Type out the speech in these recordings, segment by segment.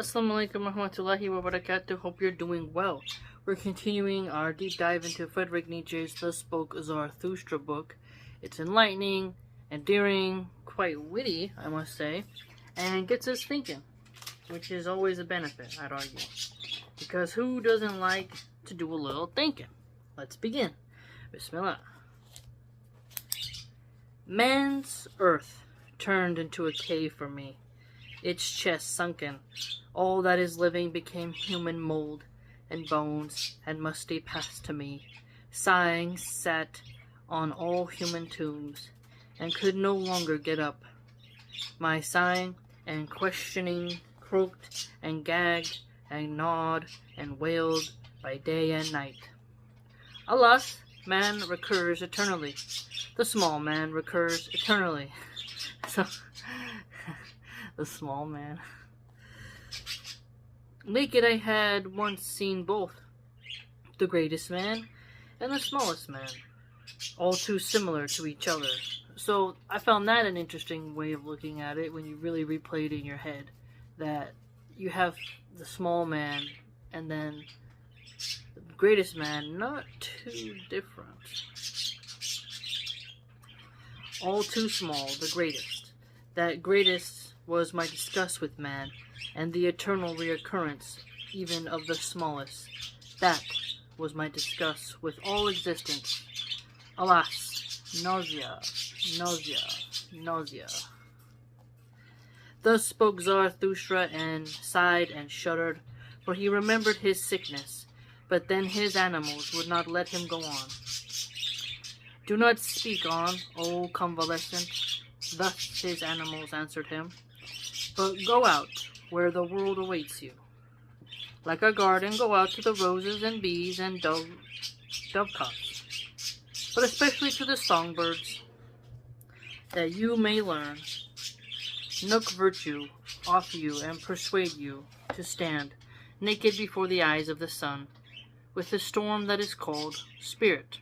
Assalamu alaikum warahmatullahi wabarakatuh. Hope you're doing well. We're continuing our deep dive into Friedrich Nietzsche's Thus Spoke Zarathustra book. It's enlightening, endearing, quite witty, I must say, and gets us thinking, which is always a benefit, I'd argue. Because who doesn't like to do a little thinking? Let's begin. Bismillah. Man's earth turned into a cave for me, its chest sunken. All that is living became human mold, and bones and musty passed to me. Sighing sat on all human tombs, and could no longer get up. My sighing and questioning croaked and gagged and gnawed and wailed by day and night. Alas, man recurs eternally. The small man recurs eternally. So, the small man. Naked I had once seen both, the greatest man and the smallest man, all too similar to each other. So I found that an interesting way of looking at it when you really replay it in your head, that you have the small man and then the greatest man, not too different. All too small, the greatest. That greatest was my disgust with man, and the eternal reoccurrence even of the smallest. That was my disgust with all existence. Alas, nausea, nausea, nausea. Thus spoke Zarathustra, and sighed and shuddered, for he remembered his sickness, but then his animals would not let him go on. Do not speak on, O convalescent, thus his animals answered him, but go out where the world awaits you. Like a garden, go out to the roses and bees and dovecots, but especially to the songbirds, that you may learn knock virtue off you and persuade you to stand naked before the eyes of the sun, with the storm that is called spirit.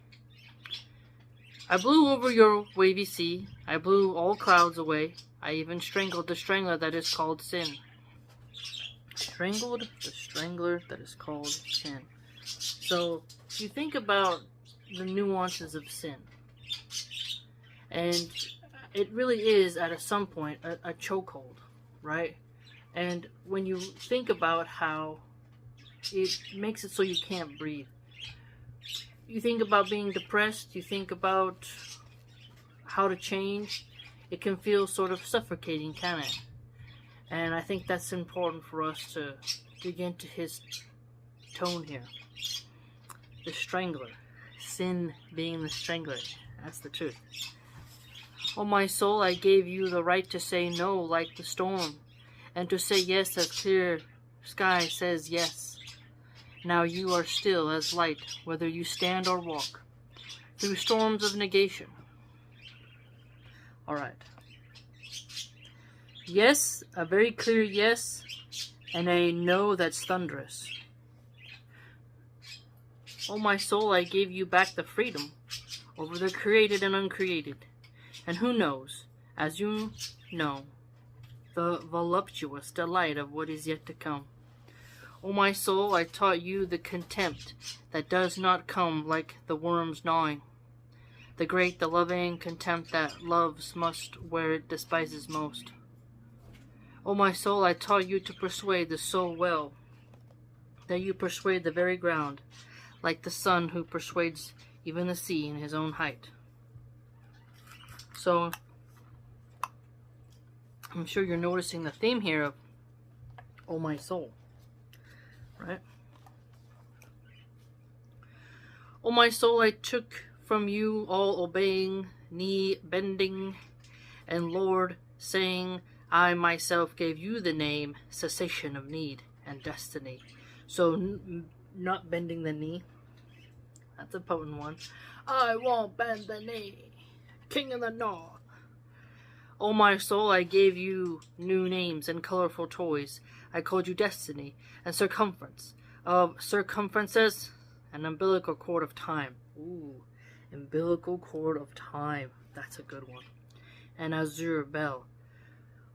I blew over your wavy sea, I blew all clouds away, I even strangled the strangler that is called sin. Strangled the strangler that is called sin. So, if you think about the nuances of sin, and it really is, at some point, a chokehold, right? And when you think about how it makes it so you can't breathe, you think about being depressed, you think about how to change, it can feel sort of suffocating, can it? And I think that's important for us to dig into his tone here. The strangler. Sin being the strangler. That's the truth. Oh, my soul, I gave you the right to say no like the storm, and to say yes as clear sky says yes. Now you are still as light, whether you stand or walk, through storms of negation. Alright. Yes, a very clear yes, and a no that's thunderous. Oh, my soul, I gave you back the freedom over the created and uncreated. And who knows, as you know, the voluptuous delight of what is yet to come. O my soul, I taught you the contempt that does not come like the worm's gnawing, the great, the loving contempt that loves must where it despises most. O my soul, I taught you to persuade the soul well, that you persuade the very ground, like the sun who persuades even the sea in his own height. So, I'm sure you're noticing the theme here of O my soul. Right? O my soul, I took from you all obeying, knee bending, and Lord saying, I myself gave you the name cessation of need and destiny. So not bending the knee. That's a potent one. I won't bend the knee. King of the North. O my soul, I gave you new names and colorful toys. I called you destiny and circumference of circumferences, an umbilical cord of time. Ooh, umbilical cord of time. That's a good one. An azure bell.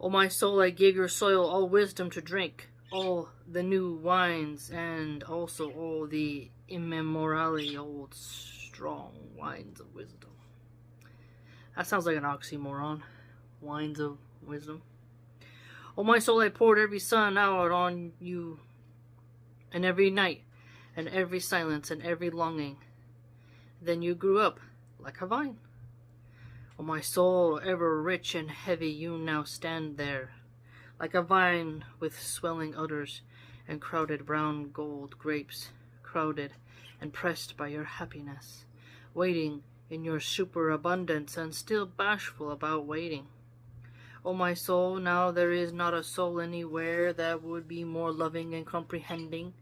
O my soul, I gave your soil all wisdom to drink, all the new wines, and also all the immemorially old strong wines of wisdom. That sounds like an oxymoron. Wines of wisdom. Oh, my soul, I poured every sun out on you, and every night, and every silence, and every longing. Then you grew up like a vine. Oh, my soul, ever rich and heavy, you now stand there, like a vine with swelling udders and crowded brown gold grapes, crowded and pressed by your happiness, waiting in your superabundance and still bashful about waiting. O my soul, now there is not a soul anywhere that would be more loving and comprehending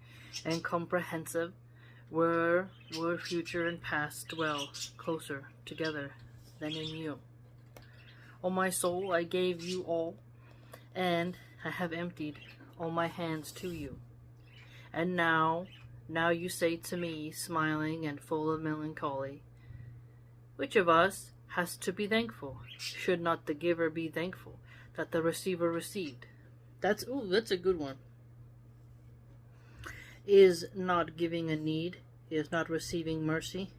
and comprehensive, where would future and past dwell closer together than in you. O my soul, I gave you all, and I have emptied all my hands to you. And now you say to me, smiling and full of melancholy, which of us has to be thankful? Should not the giver be thankful that the receiver received? That's a good one. Is not giving a need, is not receiving mercy?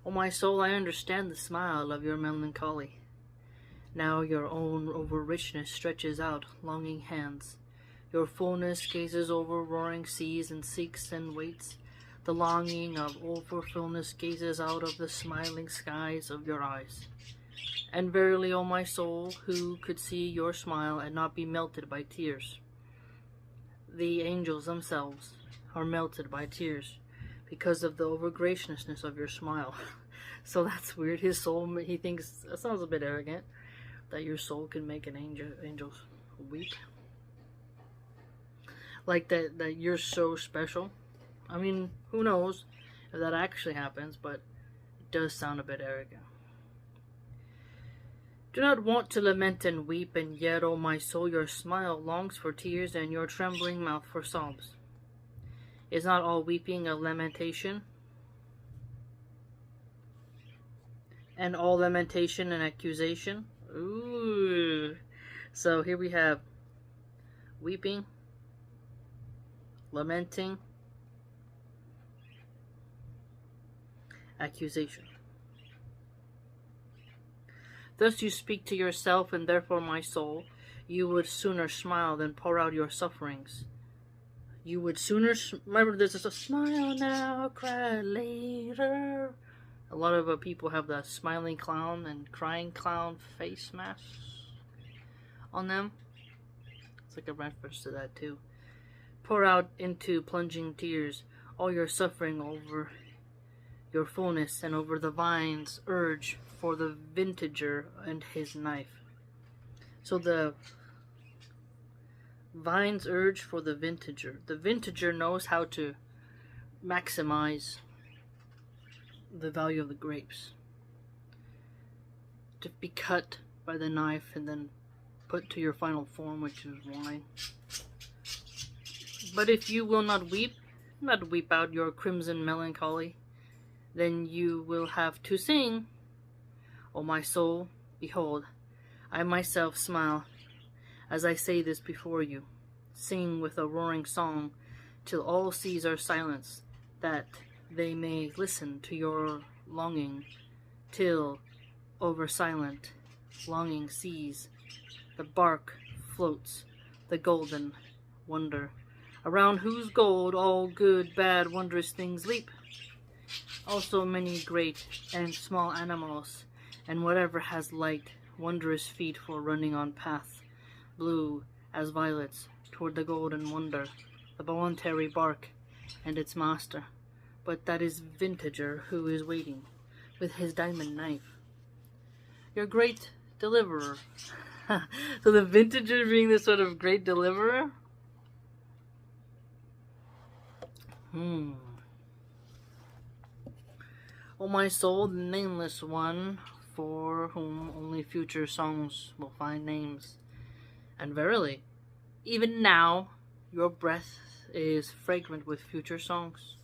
O my soul, I understand the smile of your melancholy. Now your own over richness stretches out longing hands. Your fullness gazes over roaring seas and seeks and waits. The longing of overfullness gazes out of the smiling skies of your eyes. And verily, O my soul, who could see your smile and not be melted by tears? The angels themselves are melted by tears because of the overgraciousness of your smile. So that's weird. His soul, he thinks, that sounds a bit arrogant, that your soul can make an angels weep. Like that you're so special. I mean, who knows if that actually happens, but it does sound a bit arrogant. Do not want to lament and weep, and yet, O my soul, your smile longs for tears, and your trembling mouth for sobs. Is not all weeping a lamentation? And all lamentation an accusation? Ooh. So here we have weeping, lamenting, accusation. Thus you speak to yourself, and therefore, my soul, you would sooner smile than pour out your sufferings. You would sooner, remember there's a smile now, cry later. A lot of people have the smiling clown and crying clown face masks on them. It's like a reference to that too. Pour out into plunging tears all your suffering over your fullness, and over the vine's urge for the vintager and his knife. So the vine's urge for the vintager. The vintager knows how to maximize the value of the grapes. To be cut by the knife and then put to your final form, which is wine. But if you will not weep out your crimson melancholy, then you will have to sing. O my soul, behold, I myself smile as I say this before you. Sing with a roaring song till all seas are silenced, that they may listen to your longing, till over silent longing seas the bark floats, the golden wonder, around whose gold all good, bad, wondrous things leap. Also many great and small animals, and whatever has light, wondrous feet for running on paths, blue as violets, toward the golden wonder, the voluntary bark and its master. But that is vintager who is waiting with his diamond knife. Your great deliverer. So the vintager being this sort of great deliverer? O my soul, the nameless one, for whom only future songs will find names. And verily, even now, your breath is fragrant with future songs.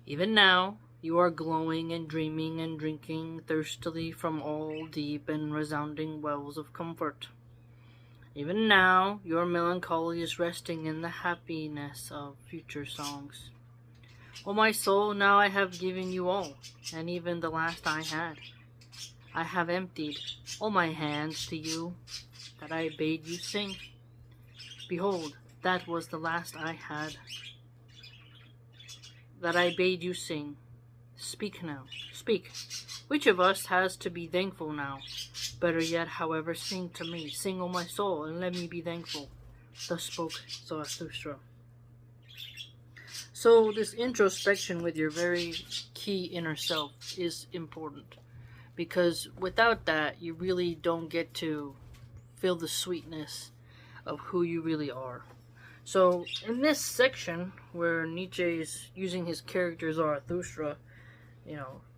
Even now, you are glowing and dreaming and drinking thirstily from all deep and resounding wells of comfort. Even now, your melancholy is resting in the happiness of future songs. O my soul, now I have given you all, and even the last I had. I have emptied all my hands to you, that I bade you sing. Behold, that was the last I had, that I bade you sing. Speak now, speak. Which of us has to be thankful now? Better yet, however, sing to me. Sing, O my soul, and let me be thankful. Thus spoke Zarathustra. So this introspection with your very key inner self is important, because without that, you really don't get to feel the sweetness of who you really are. So in this section, where Nietzsche is using his character Zarathustra,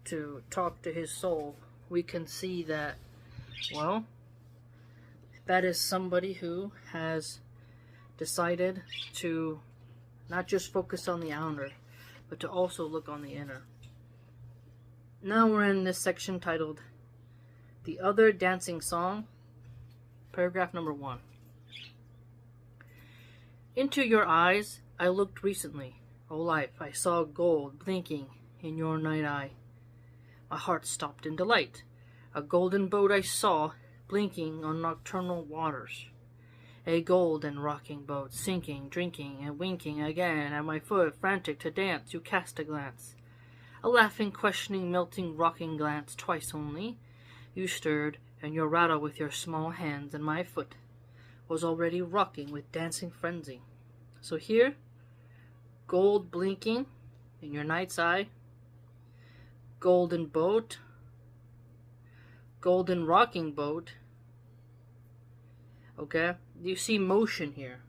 to talk to his soul, we can see that, well, that is somebody who has decided to not just focus on the outer, but to also look on the inner. Now we're in this section titled The Other Dancing Song, paragraph number 1. Into your eyes I looked recently, O life. I saw gold blinking in your night eye. My heart stopped in delight. A golden boat I saw blinking on nocturnal waters. A golden rocking boat, sinking, drinking, and winking again at my foot, frantic to dance. You cast a glance, a laughing, questioning, melting, rocking glance, twice only. You stirred, and your rattle with your small hands, and my foot was already rocking with dancing frenzy. So here, gold blinking in your night's eye, golden boat, golden rocking boat. Okay, you see motion here.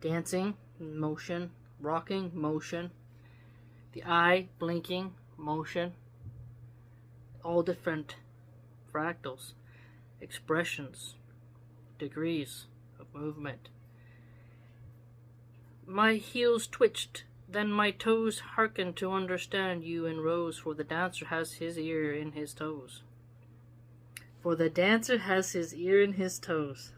Dancing, motion, rocking, motion. The eye, blinking, motion. All different fractals, expressions, degrees of movement. My heels twitched, then my toes hearkened to understand you and rose, for the dancer has his ear in his toes. For the dancer has his ear in his toes.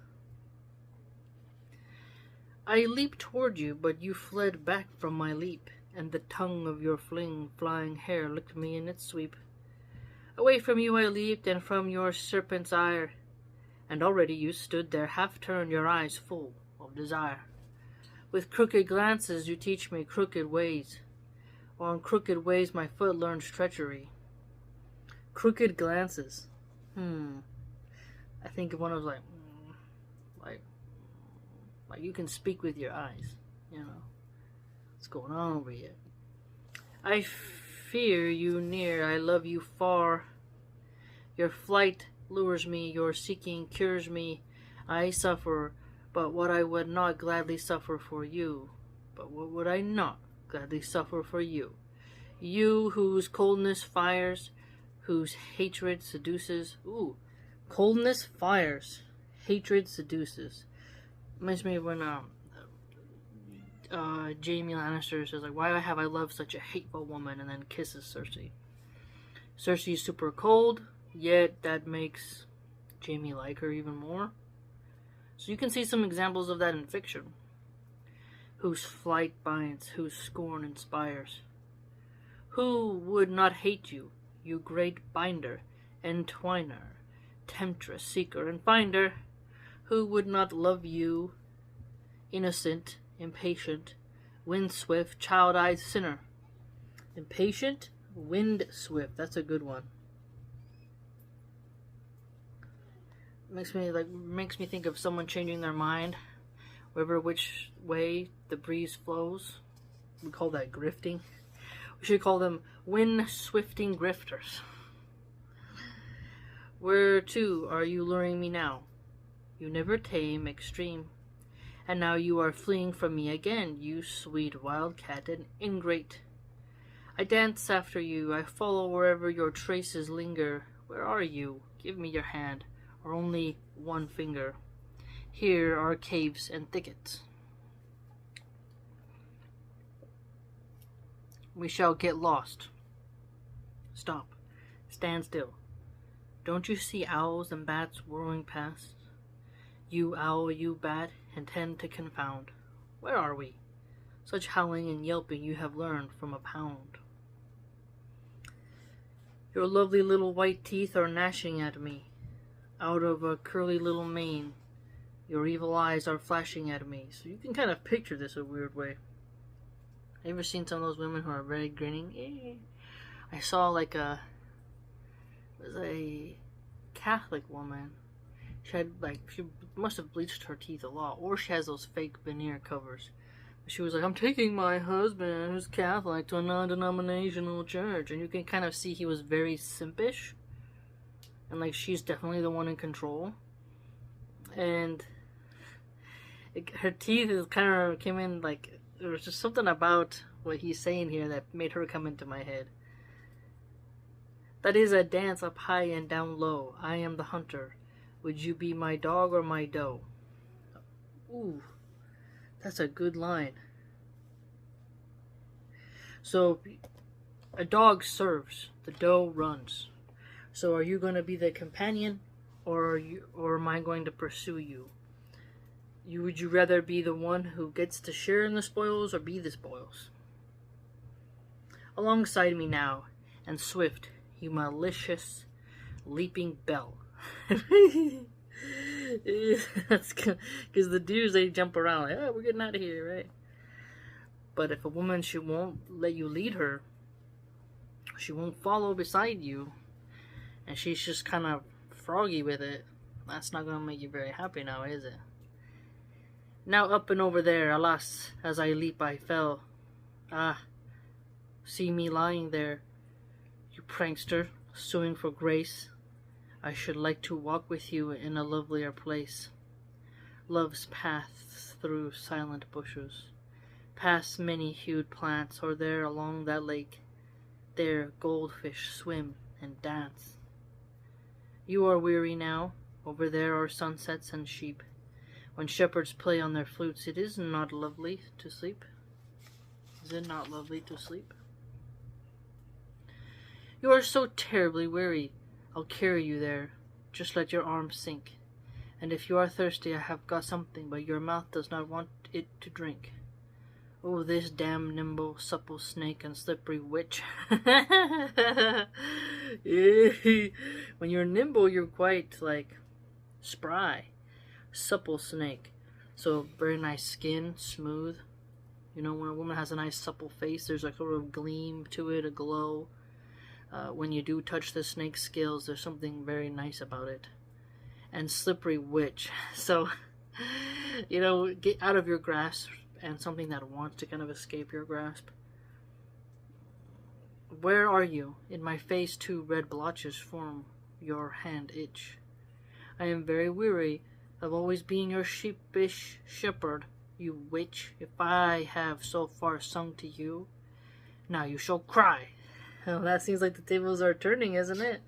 I leaped toward you, but you fled back from my leap, and the tongue of your flying hair licked me in its sweep. Away from you I leaped, and from your serpent's ire, and already you stood there, half turned, your eyes full of desire. With crooked glances you teach me crooked ways, while in crooked ways my foot learns treachery. Crooked glances. I think of one of like you can speak with your eyes. What's going on over here? I fear you near, I love you far. Your flight lures me, your seeking cures me. I suffer, but what I would not gladly suffer for you. But what would I not gladly suffer for you? You whose coldness fires, whose hatred seduces. Ooh, coldness fires, hatred seduces. Reminds me of when Jaime Lannister says, like, why have I loved such a hateful woman, and then kisses Cersei. Cersei's super cold, yet that makes Jaime like her even more. So you can see some examples of that in fiction. Whose flight binds, whose scorn inspires. Who would not hate you, you great binder, entwiner, temptress, seeker, and finder? Who would not love you, innocent, impatient, wind-swift, child-eyed sinner? Impatient, wind-swift, that's a good one. Makes me think of someone changing their mind, wherever which way the breeze flows. We call that grifting. We should call them wind-swifting grifters. Where to are you luring me now? You never tame extreme, and now you are fleeing from me again, you sweet wildcat and ingrate. I dance after you, I follow wherever your traces linger. Where are you? Give me your hand, or only one finger. Here are caves and thickets. We shall get lost. Stop. Stand still. Don't you see owls and bats whirling past? You owl, you bat, intend to confound. Where are we? Such howling and yelping you have learned from a pound. Your lovely little white teeth are gnashing at me. Out of a curly little mane, your evil eyes are flashing at me. So you can kind of picture this a weird way. Have you ever seen some of those women who are very grinning? I saw like it was a Catholic woman. She must have bleached her teeth a lot, or she has those fake veneer covers. She was like, I'm taking my husband, who's Catholic, to a non-denominational church. And you can kind of see he was very simpish. And, like, she's definitely the one in control. And her teeth kind of came in, like, there was just something about what he's saying here that made her come into my head. That is a dance up high and down low. I am the hunter. Would you be my dog or my doe? Ooh. That's a good line. So, a dog serves, the doe runs. So, are you going to be the companion, or am I going to pursue you? Would you rather be the one who gets to share in the spoils, or be the spoils? Alongside me now, and swift, you malicious, leaping bell. That's because the deers, they jump around like, oh, we're getting out of here, right? But if a woman, she won't let you lead her, she won't follow beside you, and she's just kind of froggy with it, that's not going to make you very happy now, is it? Now up and over there, alas, as I leap I fell. Ah, see me lying there, you prankster, suing for grace. I should like to walk with you in a lovelier place. Love's paths through silent bushes, past many-hued plants, or there along that lake, there goldfish swim and dance. You are weary now, over there are sunsets and sheep. When shepherds play on their flutes, it is not lovely to sleep. Is it not lovely to sleep? You are so terribly weary. I'll carry you there. Just let your arms sink. And if you are thirsty, I have got something, but your mouth does not want it to drink. Oh, this damn nimble, supple snake and slippery witch. When you're nimble, you're quite, like, spry. Supple snake. So, very nice skin, smooth. You know, when a woman has a nice supple face, there's like a sort of gleam to it, a glow. When you do touch the snake's scales, there's something very nice about it. And slippery witch. So, you know, get out of your grasp and something that wants to kind of escape your grasp. Where are you? In my face 2 red blotches form your hand itch. I am very weary of always being your sheepish shepherd, you witch. If I have so far sung to you, now you shall cry. Well, that seems like the tables are turning, isn't it?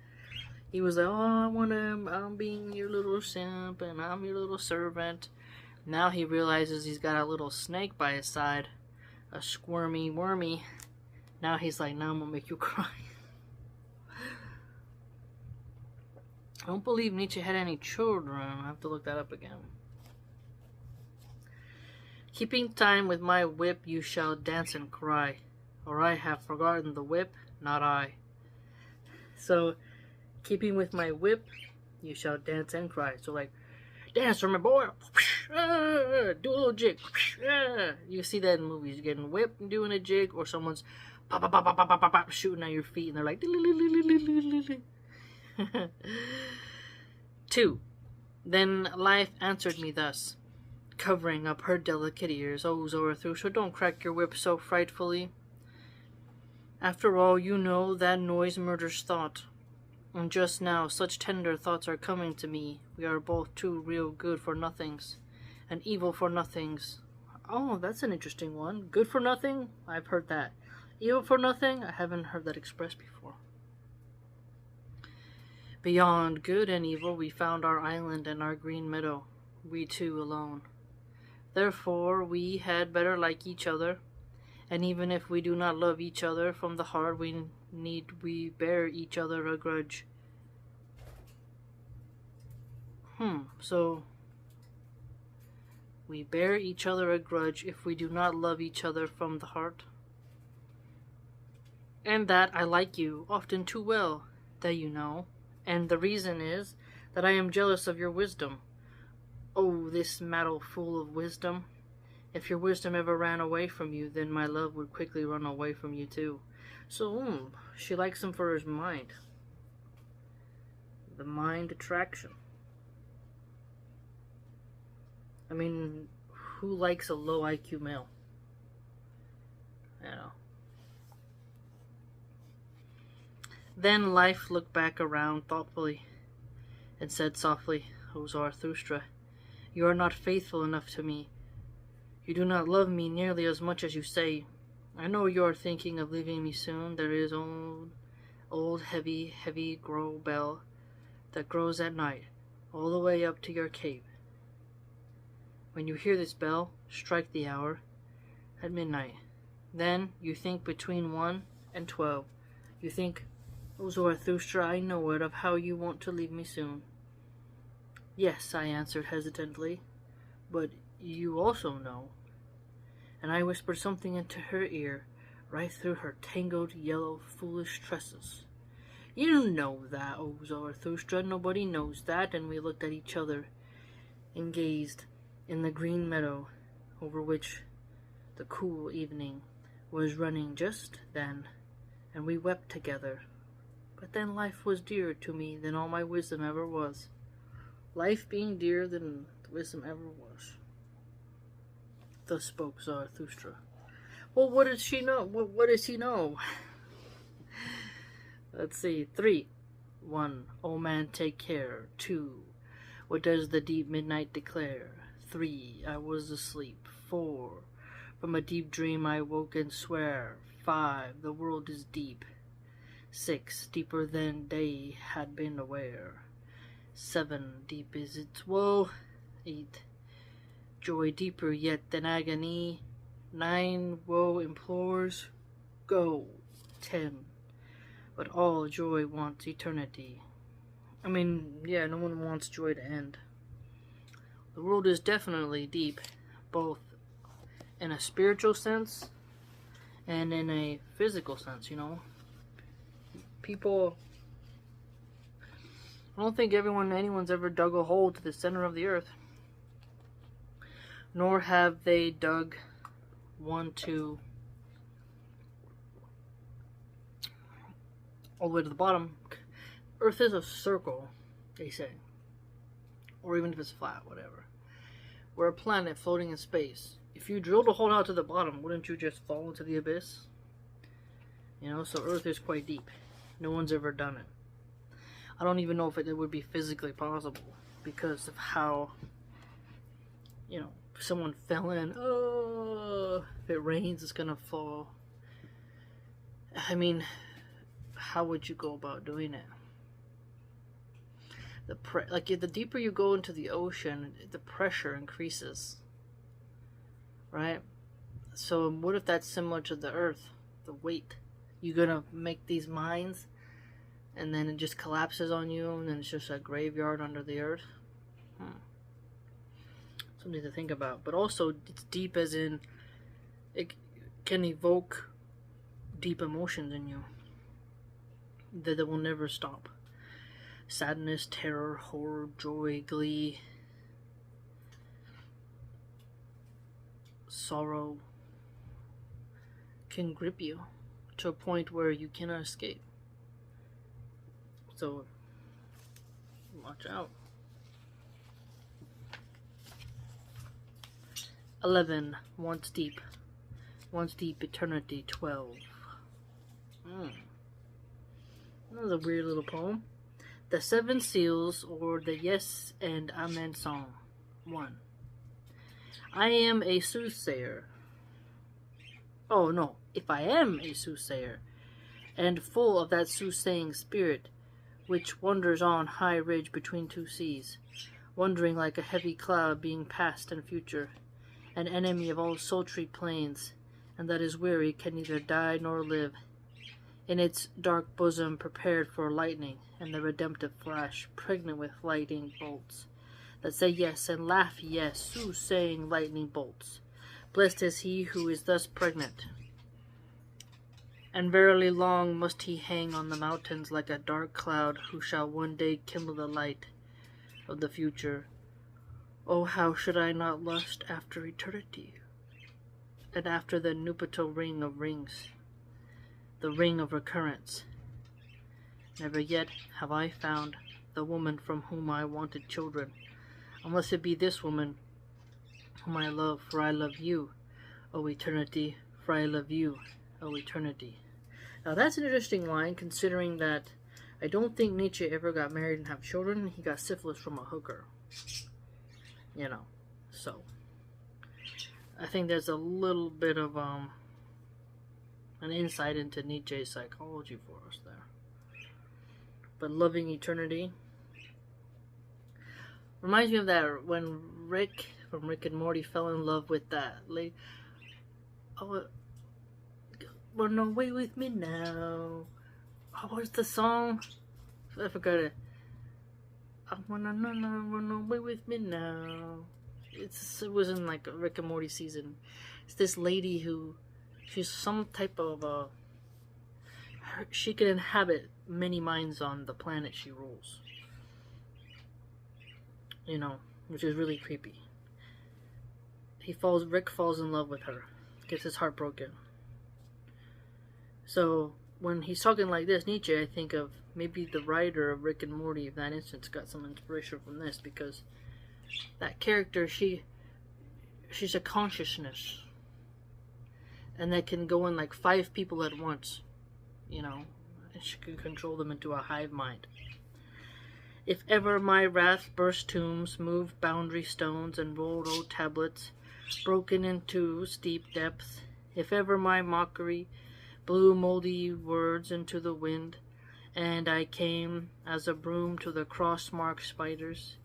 He was like, oh, I'm being your little simp, and I'm your little servant. Now he realizes he's got a little snake by his side. A squirmy wormy. Now he's like, now I'm gonna make you cry. I don't believe Nietzsche had any children. I have to look that up again. Keeping time with my whip, you shall dance and cry. Or I have forgotten the whip, not I. So, keeping with my whip, you shall dance and cry. So, like, dance for me, boy. Do a little jig. You see that in movies. You're getting whipped and doing a jig, or someone's pop, pop, pop, pop, pop, pop, pop, shooting at your feet, and they're like, 2. Then life answered me thus, covering up her delicate ears. Oh, Zarathustra, don't crack your whip so frightfully. After all, you know that noise murders thought. And just now, such tender thoughts are coming to me. We are both 2 real good for nothings, and evil for nothings. Oh, that's an interesting one. Good for nothing? I've heard that. Evil for nothing? I haven't heard that expressed before. Beyond good and evil, we found our island and our green meadow, we 2 alone. Therefore, we had better like each other. And even if we do not love each other from the heart, we bear each other a grudge. So we bear each other a grudge if we do not love each other from the heart. And that I like you often too well, that you know, and the reason is that I am jealous of your wisdom. Oh, this meadow full of wisdom. If your wisdom ever ran away from you, then my love would quickly run away from you too. So, she likes him for his mind. The mind attraction. I mean, who likes a low IQ male? You know. Then Life looked back around thoughtfully and said softly, O Zarathustra, you are not faithful enough to me. You do not love me nearly as much as you say. I know you are thinking of leaving me soon. There is old heavy grow bell that grows at night, all the way up to your cave. When you hear this bell, strike the hour at midnight. Then you think between 1 and 12. You think, O Zarathustra, I know it, of how you want to leave me soon. Yes, I answered hesitantly, but you also know. And I whispered something into her ear, right through her tangled, yellow, foolish tresses. You don't know that, O Zarathustra, nobody knows that. And we looked at each other and gazed in the green meadow over which the cool evening was running just then, and we wept together. But then life was dearer to me than all my wisdom ever was. Life being dearer than wisdom ever was. Thus spoke Zarathustra. Well, what does she know? What does he know? Let's see. 3. 1. O man, take care. 2. What does the deep midnight declare? 3. I was asleep. 4. From a deep dream I woke and swear. 5. The world is deep. 6. Deeper than they had been aware. 7. Deep is its woe. 8. Joy deeper yet than agony. 9. Woe implores, go. 10. But all joy wants eternity. I mean, yeah, no one wants joy to end. The world is definitely deep, both in a spiritual sense and in a physical sense, you know. People, I don't think anyone's ever dug a hole to the center of the earth. Nor have they dug one to all the way to the bottom. Earth is a circle, they say. Or even if it's flat, whatever. We're a planet floating in space. If you drilled a hole out to the bottom, wouldn't you just fall into the abyss? You know, so Earth is quite deep. No one's ever done it. I don't even know if it would be physically possible because of how, you know, if someone fell in, oh, if it rains, it's gonna fall. I mean, how would you go about doing it? The deeper you go into the ocean, the pressure increases, right? So what if that's similar to the earth, the weight? You're gonna make these mines and then it just collapses on you and then it's just a graveyard under the earth. Something to think about. But also it's deep as in it can evoke deep emotions in you that will never stop. Sadness, terror, horror, joy, glee, sorrow can grip you to a point where you cannot escape. So, watch out. 11. Once deep, eternity. 12. That was a weird little poem. The Seven Seals, or the Yes and Amen Song. 1. I am a soothsayer. Oh no, if I am a soothsayer, and full of that soothsaying spirit, which wanders on high ridge between two seas, wandering like a heavy cloud being past and future, an enemy of all sultry plains, and that is weary can neither die nor live, in its dark bosom prepared for lightning and the redemptive flash, pregnant with lightning bolts, that say yes and laugh yes, soothsaying lightning bolts. Blessed is he who is thus pregnant. And verily long must he hang on the mountains like a dark cloud, who shall one day kindle the light of the future. Oh, how should I not lust after eternity, and after the nuptial ring of rings, the ring of recurrence. Never yet have I found the woman from whom I wanted children, unless it be this woman whom I love, for I love you, O eternity, for I love you, O eternity. Now that's an interesting line, considering that I don't think Nietzsche ever got married and have children. He got syphilis from a hooker. So I think there's a little bit of an insight into Nietzsche's psychology for us there. But loving eternity reminds me of that when Rick from Rick and Morty fell in love with that lady. Oh, run away with me now. Oh, what's the song? I forgot it. I wanna run away with me now. It was in like a Rick and Morty season. It's this lady who, she's some type of she can inhabit many minds on the planet she rules. Which is really creepy. Rick falls in love with her, gets his heart broken. So when he's talking like this, Nietzsche, I think of maybe the writer of Rick and Morty, in that instance, got some inspiration from this, because that character, she's a consciousness, and that can go in like 5 people at once, and she can control them into a hive mind. If ever my wrath burst tombs, moved boundary stones, and rolled old tablets, broken into steep depths, if ever my mockery blew moldy words into the wind, and I came as a broom to the cross-marked spiders,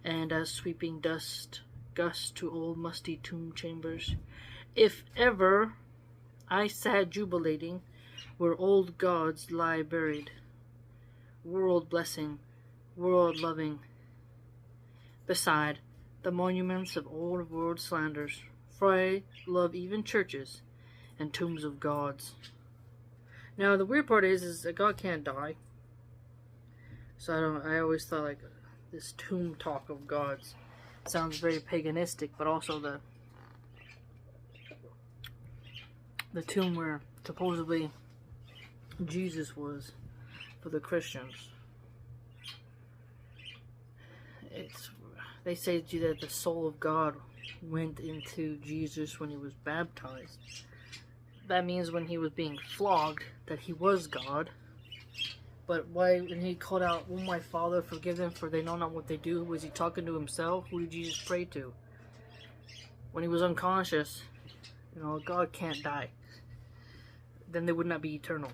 and as sweeping dust gust to old musty tomb chambers, if ever I sat jubilating where old gods lie buried, world blessing, world loving, beside the monuments of old world slanders, for I love even churches and tombs of gods. Now the weird part is that God can't die. So I always thought like this tomb talk of gods sounds very paganistic, but also the tomb where supposedly Jesus was for the Christians. They say that the soul of God went into Jesus when he was baptized. That means when he was being flogged that he was God. But why, when he called out, "Oh my Father, forgive them, for they know not what they do," was he talking to himself? Who did Jesus pray to? When he was unconscious, God can't die. Then they would not be eternal.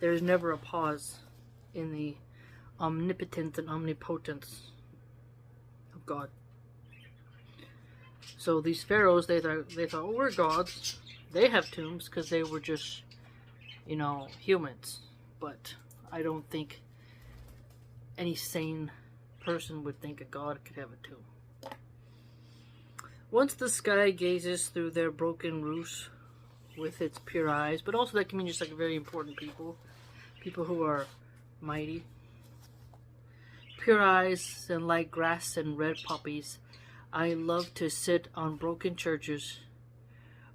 There is never a pause in the omnipotence and omnipotence of God. So these pharaohs, they thought, oh, we're gods. They have tombs because they were just, humans. But I don't think any sane person would think a god could have a tomb. Once the sky gazes through their broken roofs with its pure eyes, but also that can mean just like very important people who are mighty. Pure eyes and like grass and red poppies, I love to sit on broken churches.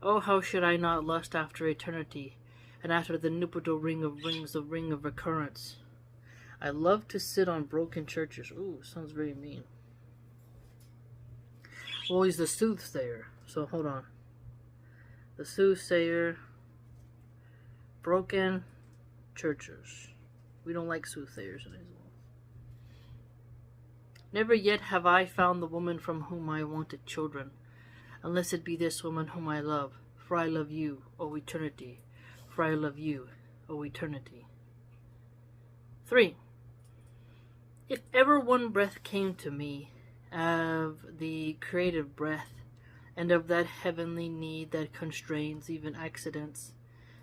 Oh, how should I not lust after eternity, and after the nuptial ring of rings, the ring of recurrence. I love to sit on broken churches. Ooh, sounds very mean. Well, he's the soothsayer. So hold on. The soothsayer, broken churches. We don't like soothsayers in Israel. Never yet have I found the woman from whom I wanted children, unless it be this woman whom I love, for I love you, O eternity, for I love you, O eternity. 3. If ever one breath came to me, of the creative breath, and of that heavenly need that constrains even accidents,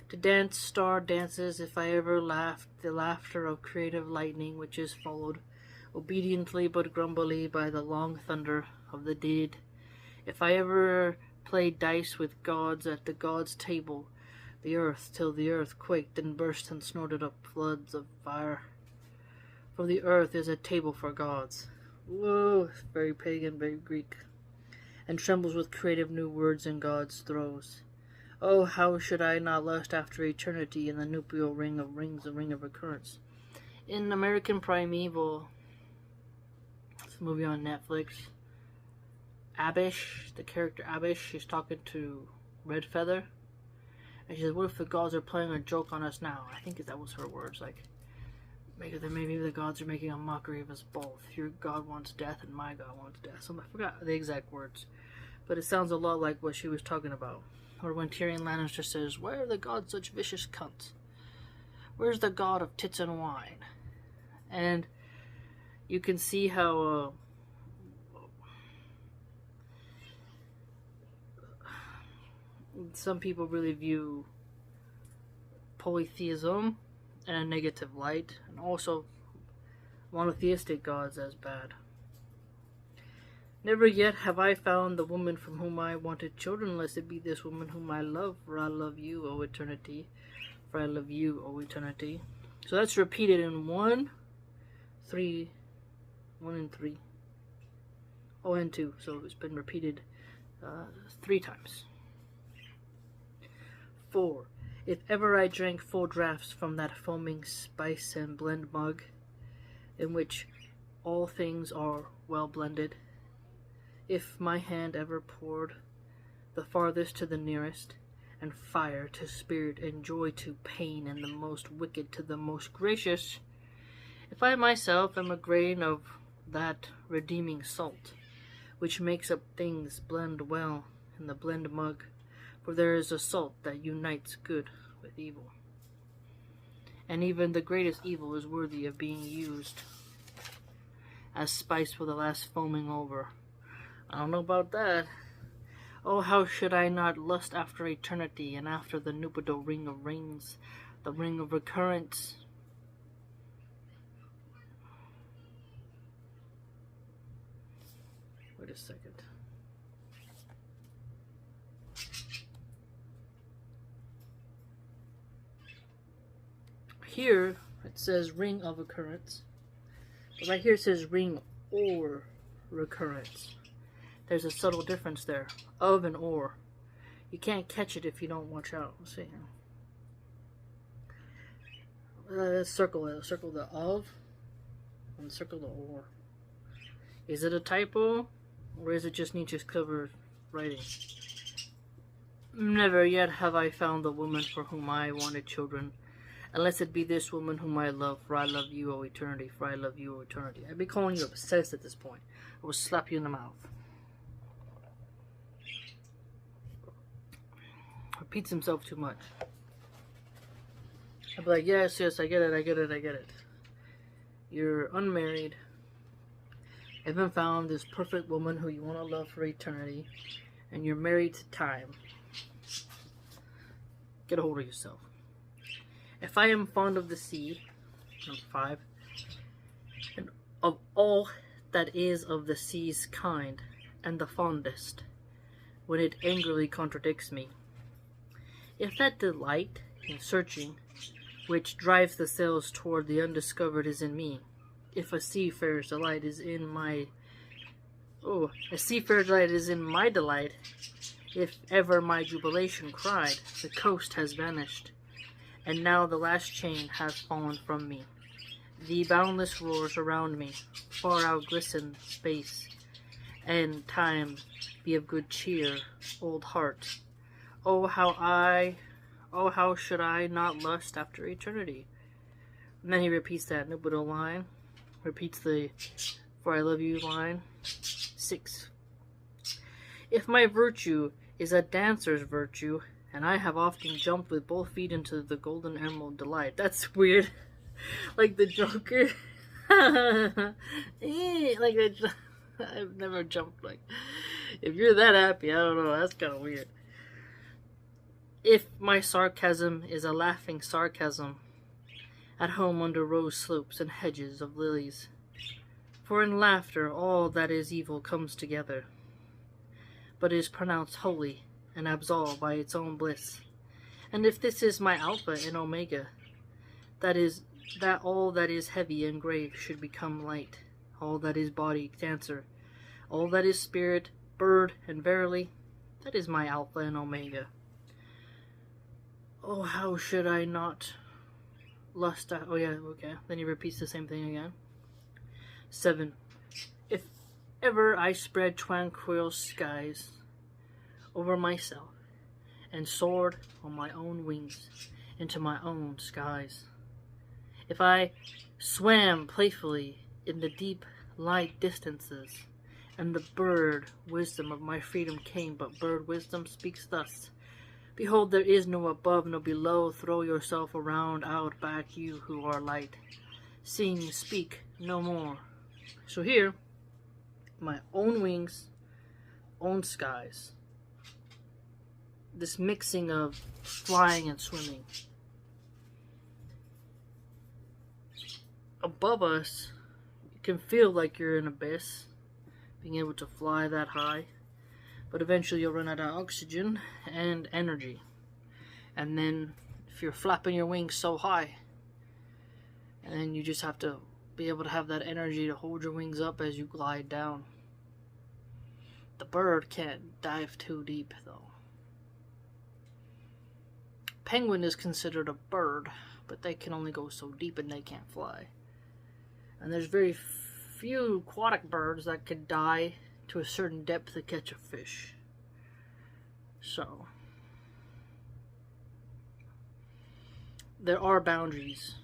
to dance star dances, if I ever laughed the laughter of creative lightning which is followed obediently but grumbly by the long thunder of the deed. If I ever played dice with gods at the gods' table, the earth till the earth quaked and burst and snorted up floods of fire. For the earth is a table for gods. Whoa, very pagan, very Greek. And trembles with creative new words in God's throes. Oh, how should I not lust after eternity in the nuptial ring of rings, the ring of recurrence? In American Primeval, it's a movie on Netflix, Abish, the character Abish, she's talking to Red Feather, and she says, what if the gods are playing a joke on us now? I think that was her words, like, maybe the gods are making a mockery of us both. Your god wants death and my god wants death. So I forgot the exact words, but it sounds a lot like what she was talking about. Or when Tyrion Lannister says, why are the gods such vicious cunts? Where's the god of tits and wine? And you can see how some people really view polytheism in a negative light, and also monotheistic gods as bad. Never yet have I found the woman from whom I wanted children, unless it be this woman whom I love, for I love you, O eternity. For I love you, O eternity. So that's repeated in 1, 3, 1 and 3. Oh, and 2. So it's been repeated 3 times. 4. If ever I drank full draughts from that foaming spice and blend mug, in which all things are well blended, if my hand ever poured the farthest to the nearest, and fire to spirit and joy to pain, and the most wicked to the most gracious, if I myself am a grain of that redeeming salt, which makes up things blend well in the blend mug, for there is a salt that unites good with evil. And even the greatest evil is worthy of being used as spice for the last foaming over. I don't know about that. Oh, how should I not lust after eternity, and after the nuptial ring of rings, the ring of recurrence? Wait a second. Here it says ring of occurrence, but right here it says ring or recurrence. There's a subtle difference there, of and or. You can't catch it if you don't watch out. Let's see. Circle it. Circle the of and circle the or. Is it a typo, or is it just Nietzsche's clever writing? Never yet have I found the woman for whom I wanted children, unless it be this woman whom I love, for I love you, O eternity, for I love you, O eternity. I'd be calling you obsessed at this point. I will slap you in the mouth. Repeats himself too much. I'd be like, yes, I get it. You're unmarried. Haven't found this perfect woman who you want to love for eternity, and you're married to time. Get a hold of yourself. If I am fond of the sea, number 5, and of all that is of the sea's kind, and the fondest, when it angrily contradicts me, if that delight in searching, which drives the sails toward the undiscovered, is in me, if a seafarer's delight is in my, delight, if ever my jubilation cried, the coast has vanished, and now the last chain has fallen from me. The boundless roars around me, far out glisten space, and time be of good cheer, old heart. Oh, how should I not lust after eternity? And then he repeats that nuptial line, repeats the for I love you line. 6. If my virtue is a dancer's virtue, and I have often jumped with both feet into the golden emerald delight. That's weird. Like the Joker. I've never jumped like. If you're that happy, I don't know. That's kind of weird. If my sarcasm is a laughing sarcasm, at home under rose slopes and hedges of lilies, For in laughter all that is evil comes together, but is pronounced holy and absolved by its own bliss. And if this is my Alpha and Omega, that is, that all that is heavy and grave should become light, all that is body, cancer, all that is spirit, bird, and verily, that is my Alpha and Omega. Oh, how should I not lust oh yeah, okay. Then he repeats the same thing again. 7. If ever I spread tranquil skies over myself, and soared on my own wings into my own skies, if I swam playfully in the deep light distances, and the bird wisdom of my freedom came, but bird wisdom speaks thus: Behold, there is no above, no below. Throw yourself around, out, back, you who are light. Sing, speak, no more. So here, my own wings, own skies. This mixing of flying and swimming. Above us, you can feel like you're in an abyss, being able to fly that high. But eventually you'll run out of oxygen and energy. And then if you're flapping your wings so high, and then you just have to be able to have that energy to hold your wings up as you glide down. The bird can't dive too deep though. Penguin is considered a bird, but they can only go so deep and they can't fly. And there's very few aquatic birds that can dive to a certain depth to catch a fish. So there are boundaries.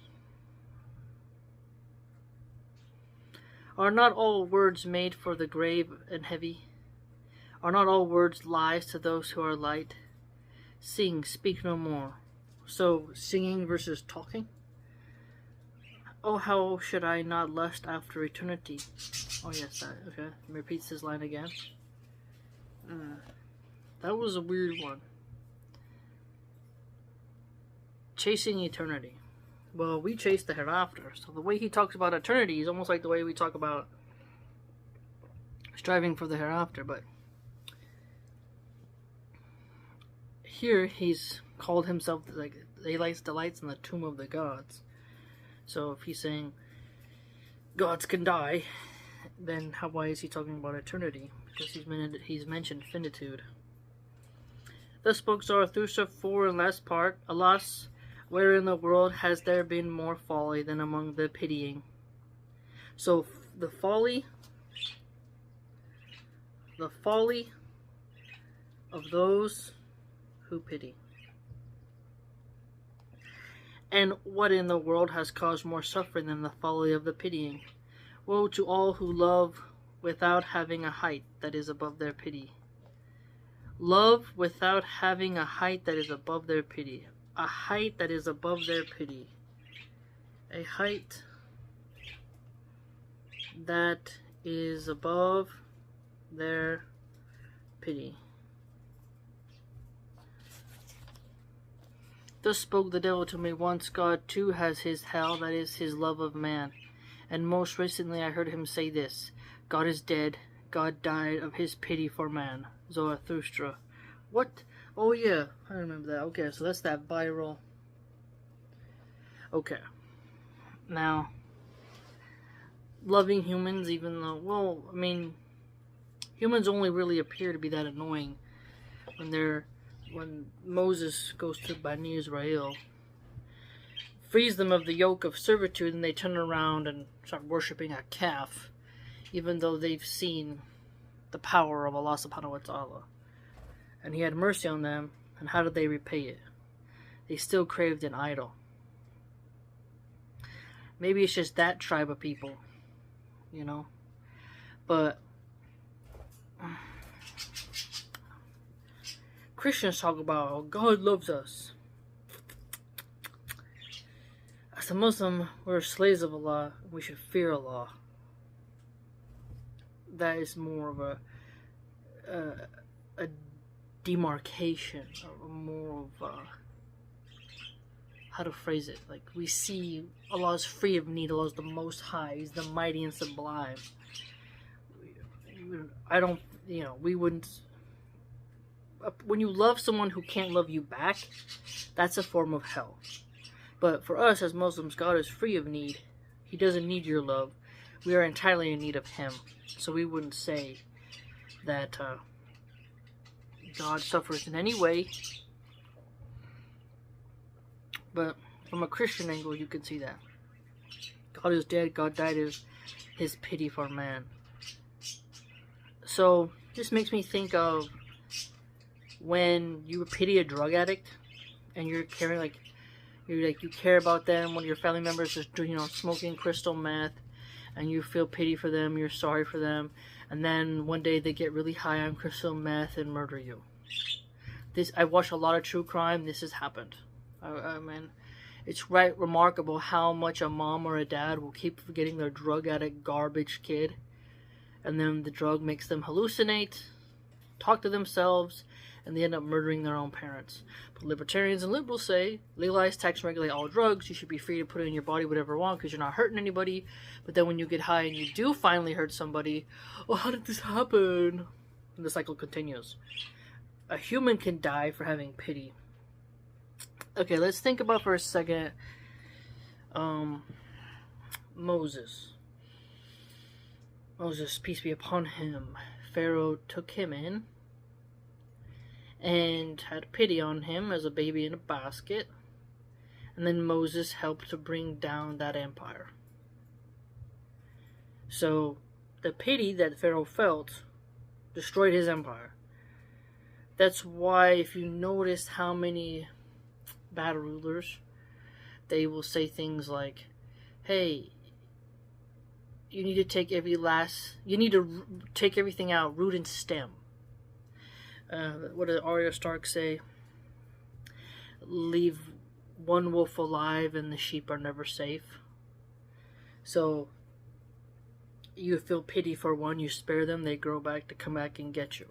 Are not all words made for the grave and heavy? Are not all words lies to those who are light? Sing, speak no more. So singing versus talking. Oh, how should I not lust after eternity? Oh yes, okay. Repeats his line again. That was a weird one. Chasing eternity. Well, we chase the hereafter. So the way he talks about eternity is almost like the way we talk about striving for the hereafter. But here he's called himself like he delights in the tomb of the gods. So if he's saying gods can die, then why is he talking about eternity? Because he's mentioned finitude. Thus spoke Zarathustra for in last part, alas, where in the world has there been more folly than among the pitying? So the folly of those who pity. And what in the world has caused more suffering than the folly of the pitying? Woe to all who love without having a height that is above their pity. Love without having a height that is above their pity. A height that is above their pity. A height that is above their pity. Thus spoke the devil to me once. God too has his hell, that is his love of man. And most recently I heard him say this: God is dead, God died of his pity for man. Zarathustra. What? Oh yeah, I remember that. Okay, so that's that viral. Okay. Now, loving humans, even though, well, I mean, humans only really appear to be that annoying when Moses goes to Bani Israel, frees them of the yoke of servitude, and they turn around and start worshipping a calf, even though they've seen the power of Allah subhanahu wa ta'ala. And he had mercy on them, and how did they repay it? They still craved an idol. Maybe it's just that tribe of people, you know? But Christians talk about, oh, God loves us. As a Muslim, we're slaves of Allah. We should fear Allah. That is more of a demarcation, or more of how to phrase it. Like, we see Allah is free of need. Allah is the Most High. He's the mighty and sublime. I don't, we wouldn't. When you love someone who can't love you back, that's a form of hell. But for us as Muslims, God is free of need. He doesn't need your love. We are entirely in need of Him. So we wouldn't say that God suffers in any way. But from a Christian angle, you can see that. God is dead. God died of His pity for man. So this makes me think of when you pity a drug addict and you're caring, you care about them when your family members is smoking crystal meth, and you feel pity for them, you're sorry for them, and then one day they get really high on crystal meth and murder you. I watched a lot of true crime. This has happened. I mean, it's remarkable how much a mom or a dad will keep forgetting their drug addict garbage kid, and then the drug makes them hallucinate, talk to themselves, and they end up murdering their own parents. But libertarians and liberals say, legalize, tax, and regulate all drugs. You should be free to put it in your body whatever you want because you're not hurting anybody. But then when you get high and you do finally hurt somebody, oh, how did this happen? And the cycle continues. A human can die for having pity. Okay, let's think about for a second Moses. Moses, peace be upon him. Pharaoh took him in and had pity on him as a baby in a basket. And then Moses helped to bring down that empire. So the pity that Pharaoh felt destroyed his empire. That's why if you notice how many bad rulers, they will say things like, hey, you need to take everything out, root and stem. What did Arya Stark say? Leave one wolf alive and the sheep are never safe. So you feel pity for one, you spare them, they grow back to come back and get you.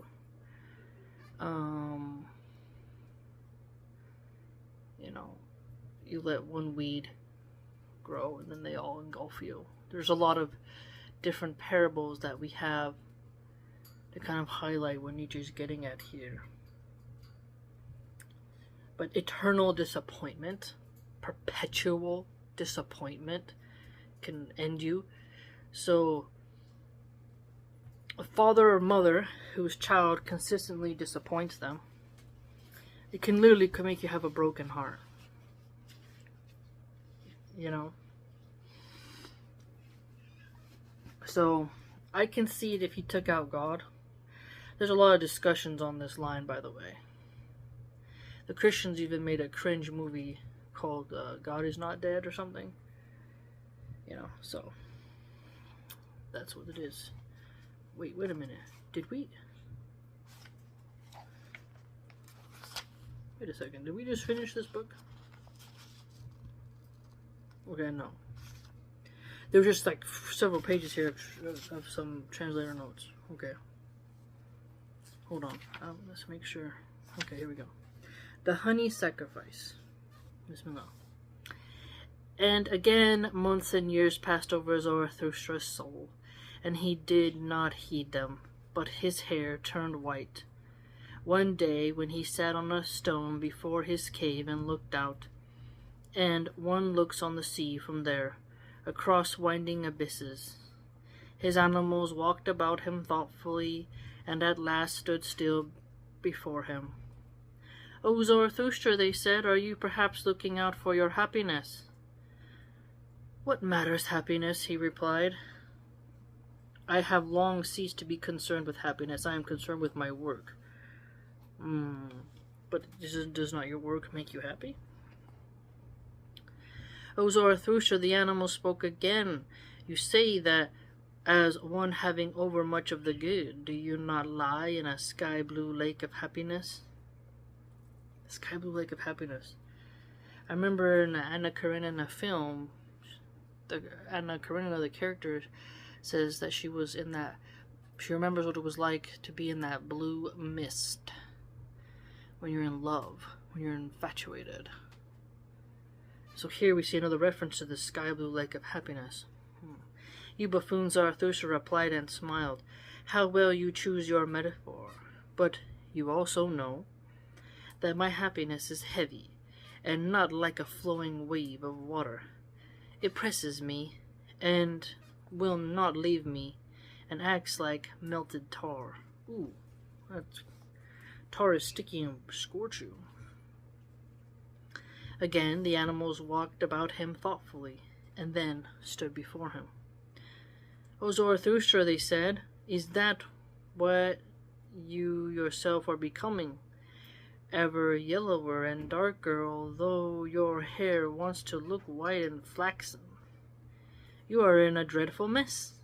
You let one weed grow and then they all engulf you. There's a lot of different parables that we have to kind of highlight what Nietzsche's getting at here. But eternal disappointment, perpetual disappointment can end you. So a father or mother whose child consistently disappoints them, it can literally make you have a broken heart. So I can see it if he took out God. There's a lot of discussions on this line, by the way. The Christians even made a cringe movie called God is Not Dead or something. So that's what it is. Wait a minute. Did we? Wait a second. Did we just finish this book? Okay, no. There were just several pages here of some translator notes. Okay. Hold on. Let's make sure. Okay, here we go. The honey sacrifice. Bismillah. And again, months and years passed over Zarathustra's soul, and he did not heed them, but his hair turned white. One day, when he sat on a stone before his cave and looked out, and one looks on the sea from there, across winding abysses, his animals walked about him thoughtfully, and at last stood still before him. "O Zarathustra," they said, "are you perhaps looking out for your happiness?" "What matters happiness?" he replied. "I have long ceased to be concerned with happiness. I am concerned with my work." But does not your work make you happy? "O Zarathustra," the animal spoke again, "you say that as one having overmuch of the good, do you not lie in a sky-blue lake of happiness?" A sky-blue lake of happiness. I remember in Anna Karenina film, Anna Karenina, the character, says that she remembers what it was like to be in that blue mist when you're in love, when you're infatuated. So here we see another reference to the sky blue lake of happiness. You buffoon, Zarathustra replied and smiled. How well you choose your metaphor. But you also know that my happiness is heavy, and not like a flowing wave of water. It presses me, and will not leave me, and acts like melted tar. Ooh, that tar is sticky and scorch you. Again the animals walked about him thoughtfully, and then stood before him. O Zarathustra, they said, is that what you yourself are becoming? Ever yellower and darker, although your hair wants to look white and flaxen. You are in a dreadful mess.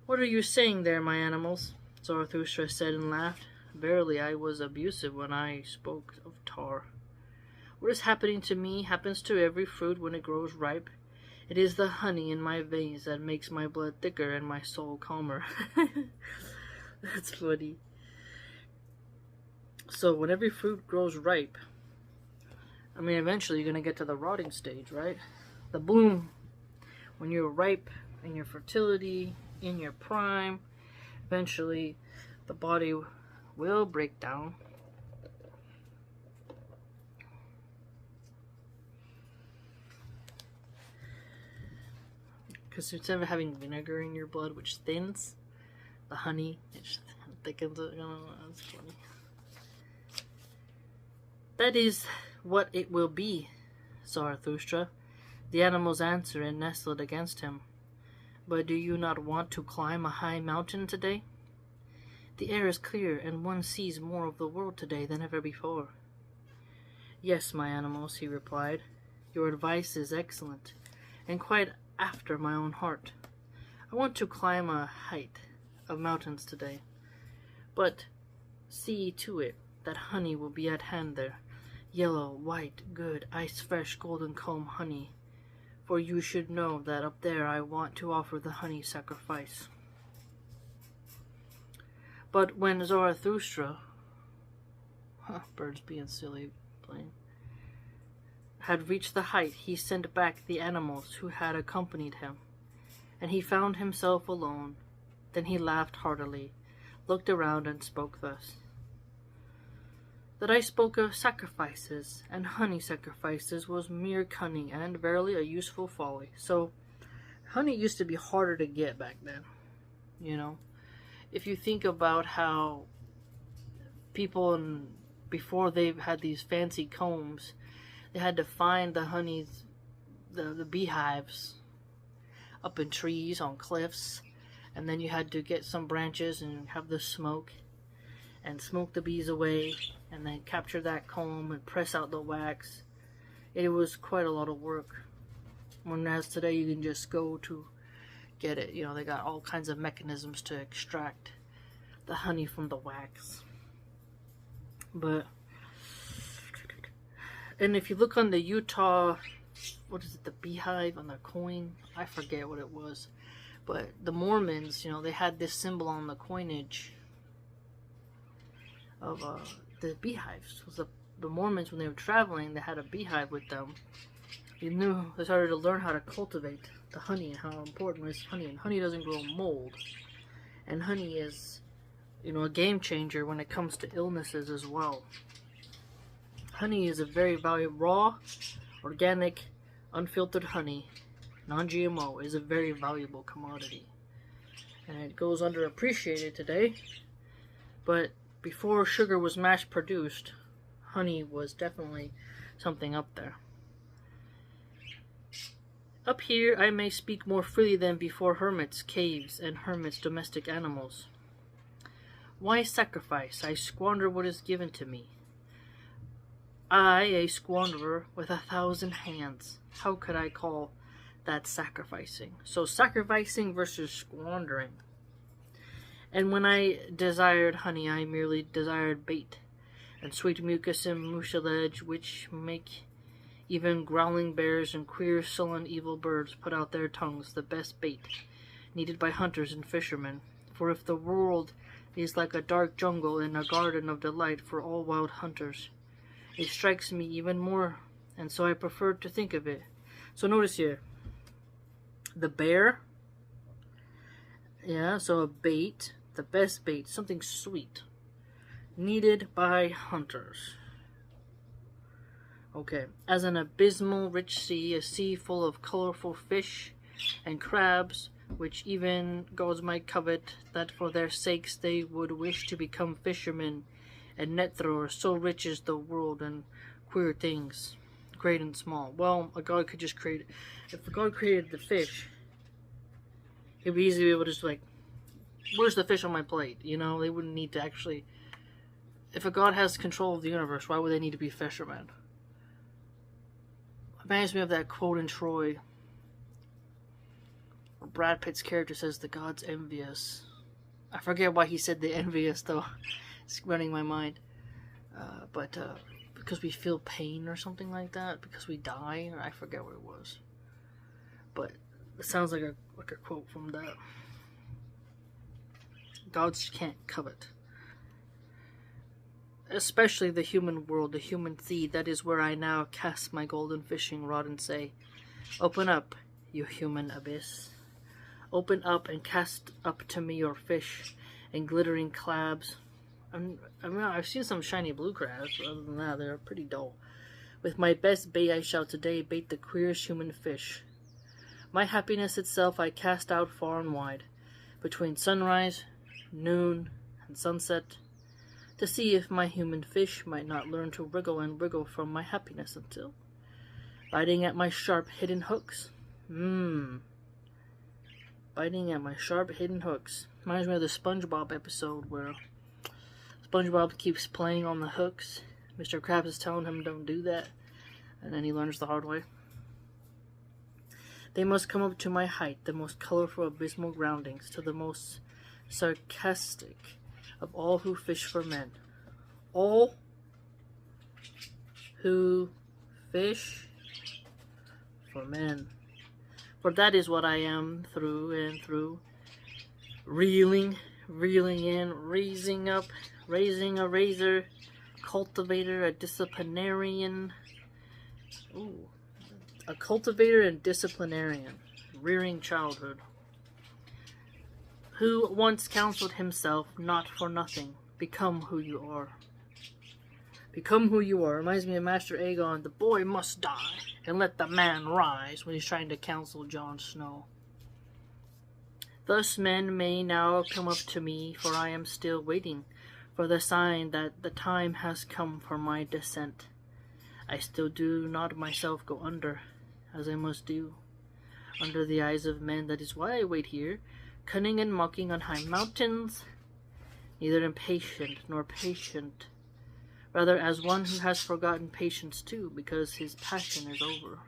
What are you saying there, my animals? Zarathustra said and laughed. Verily, I was abusive when I spoke of tar. What is happening to me happens to every fruit when it grows ripe. It is the honey in my veins that makes my blood thicker and my soul calmer. That's funny. So when every fruit grows ripe, I mean, eventually you're going to get to the rotting stage, right? The bloom. When you're ripe in your fertility, in your prime, eventually the body will break down. Because instead of having vinegar in your blood, which thins, the honey, it just thickens it. That's funny. That is what it will be, Zarathustra. The animals answered and nestled against him. But do you not want to climb a high mountain today? The air is clear, and one sees more of the world today than ever before. Yes, my animals, he replied. Your advice is excellent, and quite after my own heart. I want to climb a height of mountains today. But see to it that honey will be at hand there. Yellow, white, good, ice-fresh, golden comb honey. For you should know that up there I want to offer the honey sacrifice. But when Zarathustra, birds being silly, plain, had reached the height, he sent back the animals who had accompanied him, and he found himself alone. Then he laughed heartily, looked around, and spoke thus. That I spoke of sacrifices and honey sacrifices was mere cunning and verily a useful folly. So, honey used to be harder to get back then, you know. If you think about how people, before they've had these fancy combs, they had to find the honeys, the beehives up in trees, on cliffs, and then you had to get some branches and have the smoke and smoke the bees away, and then capture that comb and press out the wax. It was quite a lot of work. Whereas today you can just go to get it. You know, they got all kinds of mechanisms to extract the honey from the wax. But, and if you look on the Utah, what is it, the beehive on the coin? I forget what it was. But the Mormons, you know, they had this symbol on the coinage of the beehives. Was the Mormons, when they were traveling, they had a beehive with them. They started to learn how to cultivate the honey and how important is honey. And honey doesn't grow mold. And honey is, you know, a game changer when it comes to illnesses as well. Honey is a very valuable, raw, organic, unfiltered honey, non-GMO, is a very valuable commodity. And it goes underappreciated today, but before sugar was mass produced, honey was definitely something up there. Up here I may speak more freely than before hermits' caves and hermits' domestic animals. Why sacrifice? I squander what is given to me. I, a squanderer with 1,000 hands. How could I call that sacrificing? So sacrificing versus squandering. And when I desired honey, I merely desired bait, and sweet mucus and mucilage, which make even growling bears and queer, sullen, evil birds put out their tongues, the best bait, needed by hunters and fishermen. For if the world is like a dark jungle and a garden of delight for all wild hunters, it strikes me even more, and so I preferred to think of it. So notice here, the bear Yeah, so a bait, the best bait, something sweet, needed by hunters. Okay, as an abysmal rich sea, a sea full of colorful fish and crabs, which even gods might covet, that for their sakes they would wish to become fishermen and net throwers, so rich is the world in queer things, great and small. Well, a god could just create, if a god created the fish, he'd be easily able to just like, where's the fish on my plate? You know, they wouldn't need to actually, if a god has control of the universe, why would they need to be fishermen? Reminds me of that quote in Troy where Brad Pitt's character says the gods envy us. I forget why he said they envy us though. It's running my mind. But because we feel pain or something like that, because we die, or I forget what it was. But it sounds like a quote from that. Gods can't covet. Especially the human world, the human sea, that is where I now cast my golden fishing rod and say, open up, you human abyss. Open up and cast up to me your fish and glittering crabs. I've seen some shiny blue crabs, but other than that, they're pretty dull. With my best bait I shall today bait the queerest human fish. My happiness itself I cast out far and wide, between sunrise, noon, and sunset, to see if my human fish might not learn to wriggle and wriggle from my happiness until, biting at my sharp hidden hooks. Biting at my sharp hidden hooks. Reminds me of the SpongeBob episode where SpongeBob keeps playing on the hooks. Mr. Krabs is telling him don't do that, and then he learns the hard way. They must come up to my height, the most colorful abysmal groundings, to the most sarcastic of all who fish for men. All who fish for men. For that is what I am through and through. Reeling in, raising up, raising a razor, cultivator, a disciplinarian. Ooh, a cultivator and disciplinarian, rearing childhood. Who once counseled himself, not for nothing, become who you are. Become who you are. Reminds me of Master Aegon, the boy must die, and let the man rise, when he's trying to counsel Jon Snow. Thus men may now come up to me, for I am still waiting for the sign that the time has come for my descent. I still do not myself go under, as I must do, under the eyes of men. That is why I wait here, cunning and mocking on high mountains, neither impatient nor patient, rather as one who has forgotten patience too, because his passion is over.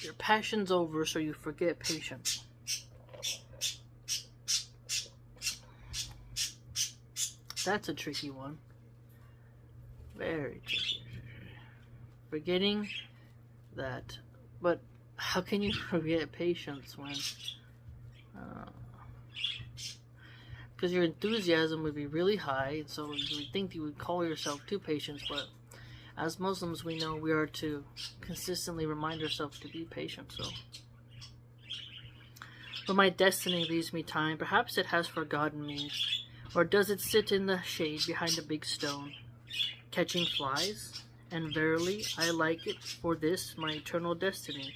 Your passion's over, so you forget patience. That's a tricky one. Very tricky. Forgetting that, but how can you forget patience when because your enthusiasm would be really high, so you would think you would call yourself to patience, but as Muslims we know we are to consistently remind ourselves to be patient. So but my destiny leaves me time, perhaps it has forgotten me, or does it sit in the shade behind a big stone, catching flies? And verily I like it, for this my eternal destiny.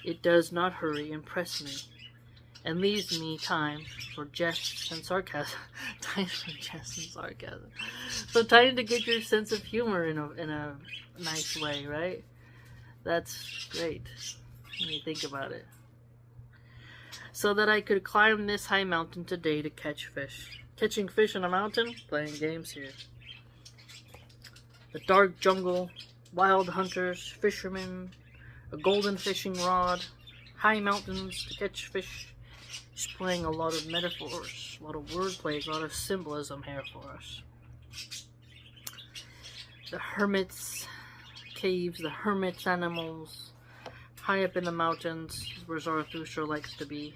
It does not hurry and press me, and leaves me time for jests and sarcasm. Time for jests and sarcasm. So time to get your sense of humor in a nice way, right? That's great when you think about it. So that I could climb this high mountain today to catch fish. Catching fish on a mountain? Playing games here. The dark jungle, wild hunters, fishermen, a golden fishing rod, high mountains to catch fish. Displaying a lot of metaphors, a lot of wordplay, a lot of symbolism here for us. The hermits' caves, the hermits' animals, high up in the mountains, where Zarathustra likes to be.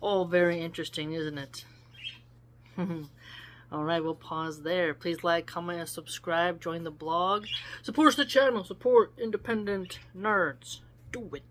All very interesting, isn't it? Alright, we'll pause there. Please like, comment, and subscribe. Join the blog. Support the channel. Support independent nerds. Do it.